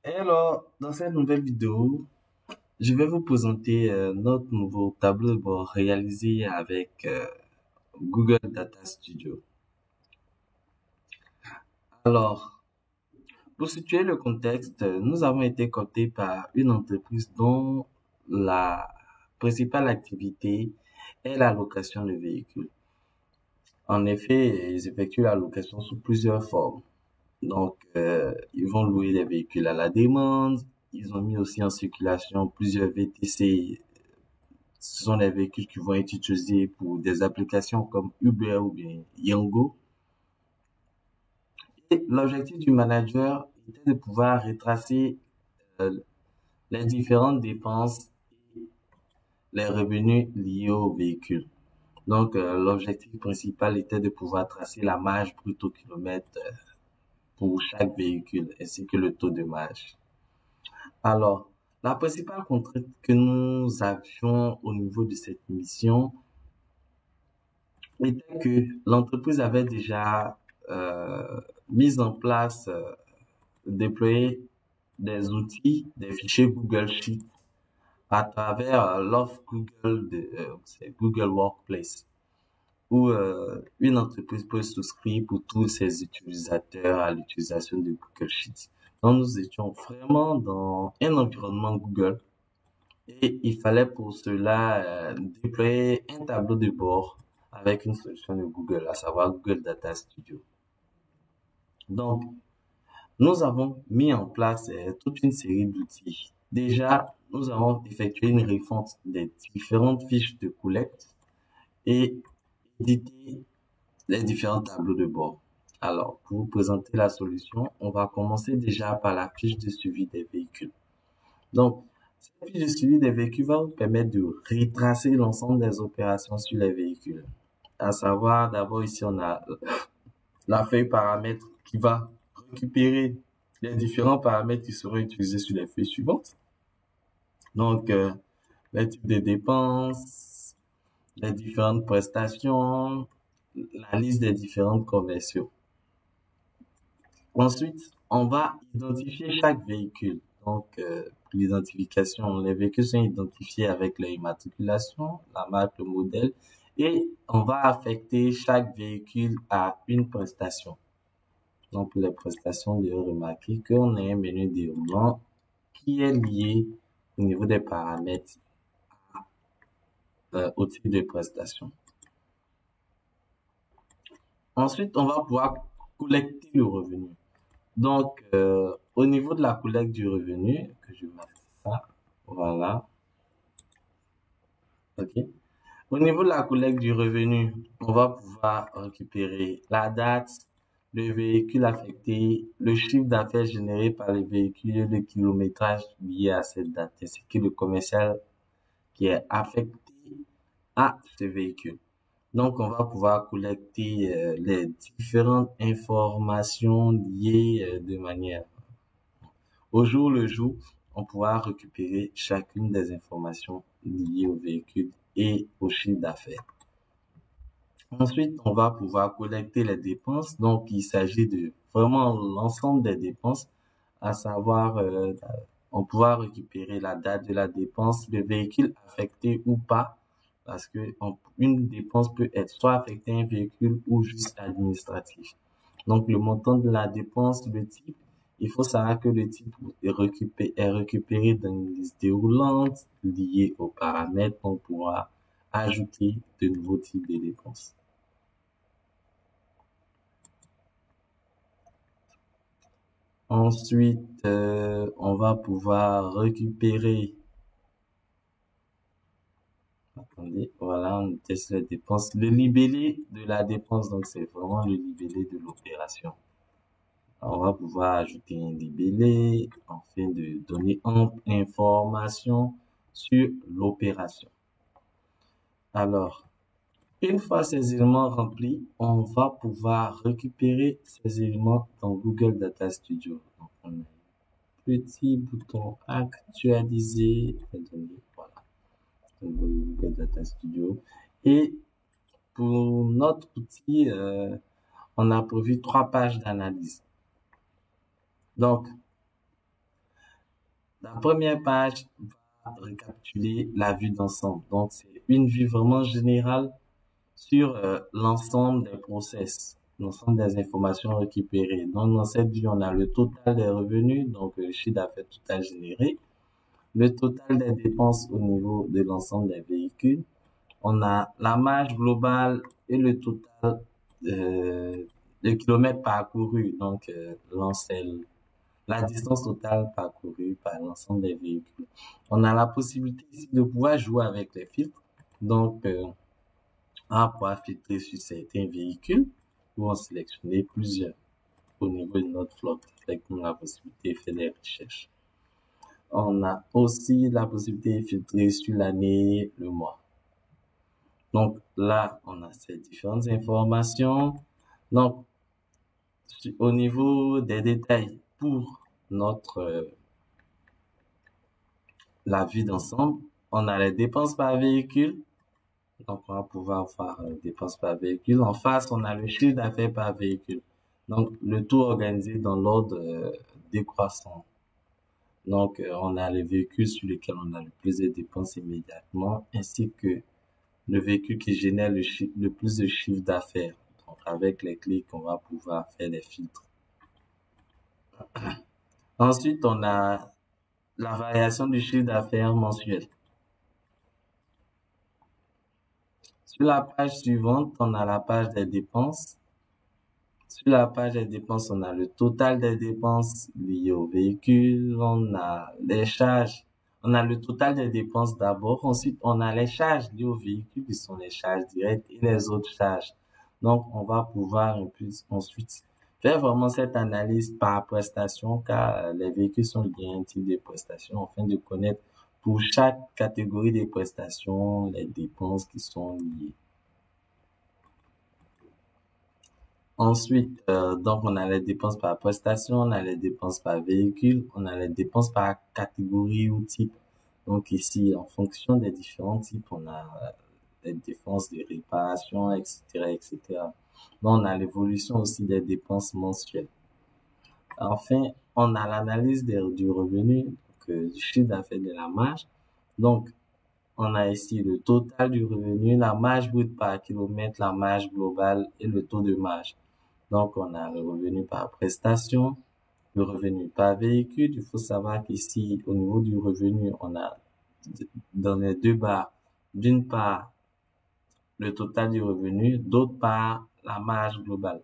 Et alors, dans cette nouvelle vidéo, je vais vous présenter notre nouveau tableau de bord réalisé avec Google Data Studio. Alors, pour situer le contexte, nous avons été cooptés par une entreprise dont la principale activité est la location de véhicules. En effet, ils effectuent la location sous plusieurs formes. Donc, ils vont louer des véhicules à la demande. Ils ont mis aussi en circulation plusieurs VTC. Ce sont des véhicules qui vont être utilisés pour des applications comme Uber ou bien Yango. Et l'objectif du manager était de pouvoir retracer euh, les différentes dépenses et les revenus liés au véhicule. Donc, l'objectif principal était de pouvoir tracer la marge brute au kilomètre pour chaque véhicule ainsi que le taux de marge. Alors, la principale contrainte que nous avions au niveau de cette mission était que l'entreprise avait déjà mis en place, déployé des outils, des fichiers Google Sheets à travers l'offre Google c'est Google Workplace, où une entreprise peut souscrire pour tous ses utilisateurs à l'utilisation de Google Sheets. Donc, nous étions vraiment dans un environnement Google et il fallait pour cela déployer un tableau de bord avec une solution de Google, à savoir Google Data Studio. Donc, nous avons mis en place toute une série d'outils. Déjà, nous avons effectué une refonte des différentes fiches de collecte et édité les différents tableaux de bord. Alors, pour vous présenter la solution, on va commencer déjà par la fiche de suivi des véhicules. Donc, cette fiche de suivi des véhicules va vous permettre de retracer l'ensemble des opérations sur les véhicules. À savoir, d'abord ici, on a la feuille paramètres qui va récupérer les différents paramètres qui seront utilisés sur les feuilles suivantes. Donc, les types de dépenses, les différentes prestations, la liste des différentes commerciaux. Ensuite, on va identifier chaque véhicule. Donc, pour l'identification, les véhicules sont identifiés avec leur immatriculation, la marque, le modèle, et on va affecter chaque véhicule à une prestation. Donc, pour les prestations, de remarquer qu'on a un menu déroulant qui est lié au niveau des paramètres au type de prestation. Ensuite, on va pouvoir collecter le revenu. Donc, au niveau de la collecte du revenu, que je mette ça, voilà, ok. Au niveau de la collecte du revenu, on va pouvoir récupérer la date, le véhicule affecté, le chiffre d'affaires généré par les véhicules, le kilométrage lié à cette date, ainsi que le commercial qui est affecté à ce véhicule. Donc, on va pouvoir collecter les différentes informations liées de manière au jour le jour. On pourra récupérer chacune des informations liées au véhicule et au chiffre d'affaires. Ensuite, on va pouvoir collecter les dépenses. Donc, il s'agit de vraiment l'ensemble des dépenses, à savoir, on pourra récupérer la date de la dépense, le véhicule affecté ou pas, parce que une dépense peut être soit affectée à un véhicule ou juste administratif. Donc, le montant de la dépense, le type, il faut savoir que le type est récupéré dans une liste déroulante liée aux paramètres. On pourra ajouter de nouveaux types de dépenses. Ensuite, on va pouvoir récupérer, attendez, voilà, on teste les dépenses. Le libellé de la dépense, donc c'est vraiment le libellé de l'opération. On va pouvoir ajouter un libellé afin de donner information sur l'opération. Alors, une fois ces éléments remplis, on va pouvoir récupérer ces éléments dans Google Data Studio. Donc, on a un petit bouton actualiser les données, voilà, dans Google Data Studio. Et pour notre outil, on a prévu 3 pages d'analyse. Donc, La première page va récapituler la vue d'ensemble. Donc, c'est une vue vraiment générale sur l'ensemble des process, l'ensemble des informations récupérées. Donc, dans cette vue, on a le total des revenus, donc le chiffre d'affaires total généré, le total des dépenses au niveau de l'ensemble des véhicules. On a la marge globale et le total de kilomètres parcourus, donc la distance totale parcourue par l'ensemble des véhicules. On a la possibilité ici de pouvoir jouer avec les filtres. Donc, on va pouvoir filtrer sur certains véhicules ou en sélectionner plusieurs au niveau de notre flotte avec la possibilité de faire des recherches. On a aussi la possibilité de filtrer sur l'année, le mois. Donc là, on a ces différentes informations. Donc, au niveau des détails pour notre la vue d'ensemble, on a les dépenses par véhicule. Donc, on va pouvoir voir les dépenses par véhicule. En face, on a le chiffre d'affaires par véhicule. Donc, le tout organisé dans l'ordre décroissant. Donc, on a les véhicules sur lesquels on a le plus de dépenses immédiatement, ainsi que le véhicule qui génère le plus de chiffre d'affaires. Donc, avec les clics, on va pouvoir faire des filtres. Ensuite, on a la variation du chiffre d'affaires mensuel. Sur la page suivante, on a la page des dépenses. Sur la page des dépenses, on a le total des dépenses liées au véhicule. On a les charges. On a le total des dépenses d'abord. Ensuite, on a les charges liées au véhicule qui sont les charges directes et les autres charges. Donc, on va pouvoir ensuite faire vraiment cette analyse par prestation car les véhicules sont liés à un type de prestation afin de connaître pour chaque catégorie de prestations les dépenses qui sont liées. Ensuite, donc on a les dépenses par prestation, on a les dépenses par véhicule, on a les dépenses par catégorie ou type. Donc ici, en fonction des différents types, on a les dépenses de réparation, etc., etc. Donc on a l'évolution aussi des dépenses mensuelles. Enfin, on a l'analyse du revenu, donc, du chiffre d'affaires de la marge. Donc, on a ici le total du revenu, la marge brute par kilomètre, la marge globale et le taux de marge. Donc, on a le revenu par prestation, le revenu par véhicule. Il faut savoir qu'ici, au niveau du revenu, on a dans les deux barres, d'une part, le total du revenu, d'autre part, la marge globale.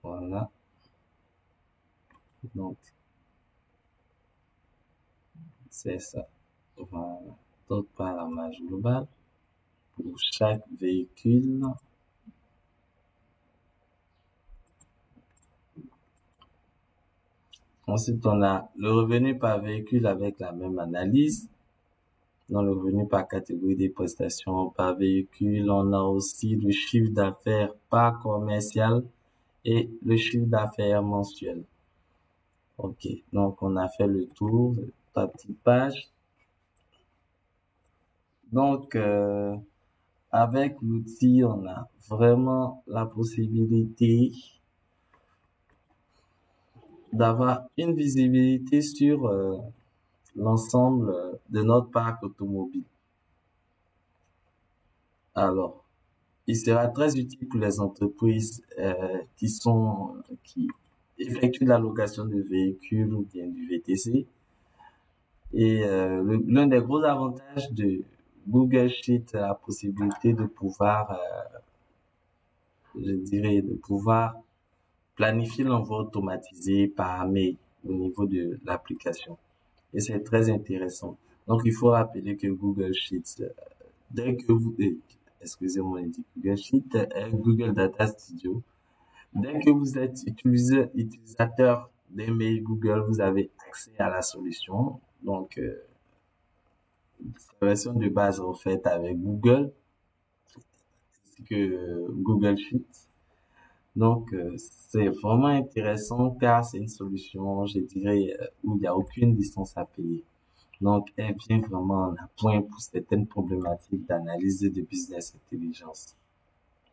Voilà. Donc, c'est ça. Voilà. D'autre part, la marge globale pour chaque véhicule. Ensuite, on a le revenu par véhicule avec la même analyse. Dans le revenu par catégorie des prestations par véhicule, on a aussi le chiffre d'affaires par commercial et le chiffre d'affaires mensuel. Ok, donc on a fait le tour de la petite page. Donc, avec l'outil, on a vraiment la possibilité d'avoir une visibilité sur l'ensemble de notre parc automobile. Alors, il sera très utile pour les entreprises qui effectuent la location de véhicules ou bien du VTC. Et l'un des gros avantages de Google Sheet, c'est la possibilité de pouvoir, je dirais, de pouvoir planifier l'envoi automatisé par mail au niveau de l'application. Et c'est très intéressant. Donc, il faut rappeler que Google Sheets, dès que vous, excusez-moi, il dit Google Sheet, Google Data Studio, dès que vous êtes utilisateur des mails Google, vous avez accès à la solution. Donc, la version de base en fait avec Google, c'est que Google Sheets. Donc, c'est vraiment intéressant car c'est une solution, je dirais, où il n'y a aucune licence à payer. Donc, elle vient vraiment en appoint pour certaines problématiques d'analyse de business intelligence.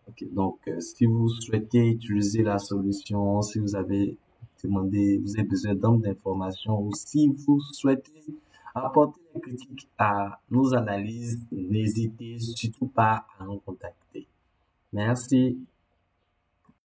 Ok, donc, si vous souhaitez utiliser la solution, si vous avez demandé, vous avez besoin d'informations ou si vous souhaitez apporter des critiques à nos analyses, n'hésitez surtout pas à nous contacter. Merci.